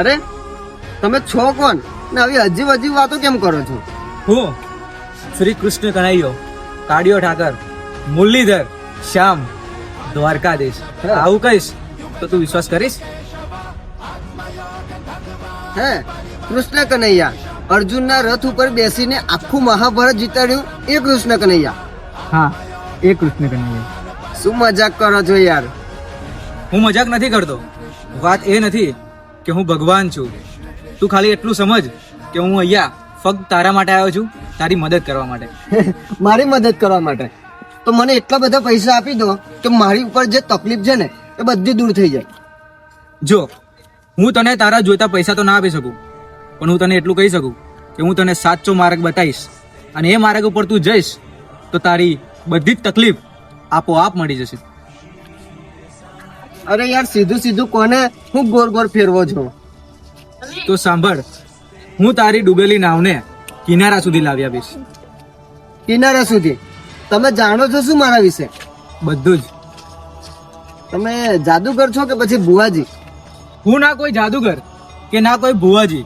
અરે તમે છો કોણ ને આવી અજીબ અજીબ વાતો કેમ કરો છો? હું શ્રી કૃષ્ણ કનૈયો કાળિયો ઠાકર મુરલીધર શ્યામ દ્વારકાધીશ આવું કહીશ તો તું વિશ્વાસ કરીશ? હે કૃષ્ણ કનૈયા અર્જુનના રથ ઉપર બેસીને આખું મહાભારત જીતાડ્યું એ કૃષ્ણ કનૈયા? હા, એ કૃષ્ણ કનૈયો. શું મજાક કરો છો યાર? હું મજાક નથી કરતો. વાત એ નથી કે હું ભગવાન છું. તું ખાલી એટલું સમજ કે હું અહીંયા ફક્ત તારા માટે આવ્યો છું, તારી મદદ કરવા માટે. મારી મદદ કરવા માટે? તો મને એટલા બધા પૈસા આપી દો કે મારી ઉપર જે તકલીફ છે ને એ બધી દૂર થઈ જાય. જો હું તને તારા જોઈતા પૈસા તો ના આપી શકું, પણ હું તને એટલું કહી શકું કે હું તને સાચો માર્ગ બતાવીશ, અને એ માર્ગ ઉપર તું જઈશ તો તારી બધી જ તકલીફ આપોઆપ મળી જશે. અરે યાર સીધું સીધું કોને હું ગોળ ગોળ ફેરવો છો? તો સાંભળ, હું તારી ડૂબેલી નાવને કિનારા સુધી લાવી આપીશ. કિનારા સુધી? તમે જાણો છો શું મારા વિશે? બધું જ. તમે જાદુગર છો કે પછી બુઆજી? હું ના કોઈ જાદુગર કે ના કોઈ ભુવાજી.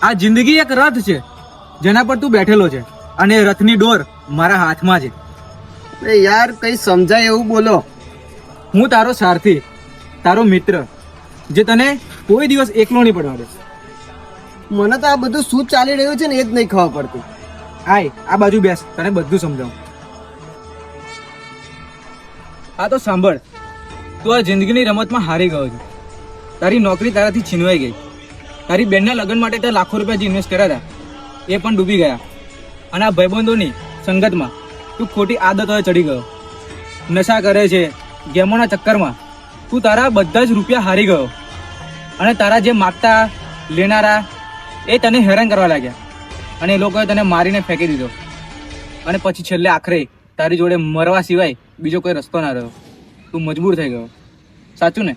આ જિંદગી એક રથ છે જેના પર તું બેઠેલો છે, અને એ રથની ડોર મારા હાથમાં છે. અરે યાર કઈ સમજાય એવું બોલો. હું તારો સારથી, તારો મિત્ર, જે તને કોઈ દિવસ એકલો નહીં પડવા દે. મને તો આ બધું શું ચાલી રહ્યું છે ને એ જ નહીં ખબર પડતું. આય આ બાજુ બેસ, તને બધું સમજાવું. હા તો સાંભળ, તું આ જિંદગીની રમતમાં હારી ગયો છે. તારી નોકરી તારાથી છીનવાઈ ગઈ. તારી બેનના લગ્ન માટે તે લાખો રૂપિયા જે ઇન્વેસ્ટ કર્યા હતા એ પણ ડૂબી ગયા. અને આ ભાઈબંધોની સંગતમાં તું ખોટી આદતોએ ચડી ગયો. નશા કરે છે, ગેમોના ચક્કરમાં તું તારા બધા જ રૂપિયા હારી ગયો. અને તારા જે માગતા લેનારા એ તને હેરાન કરવા લાગ્યા, અને એ લોકોએ તને મારીને ફેંકી દીધો. અને પછી છેલ્લે આખરે તારી જોડે મરવા સિવાય બીજો કોઈ રસ્તો ના રહ્યો. તું મજબૂર થઈ ગયો. સાચું ને?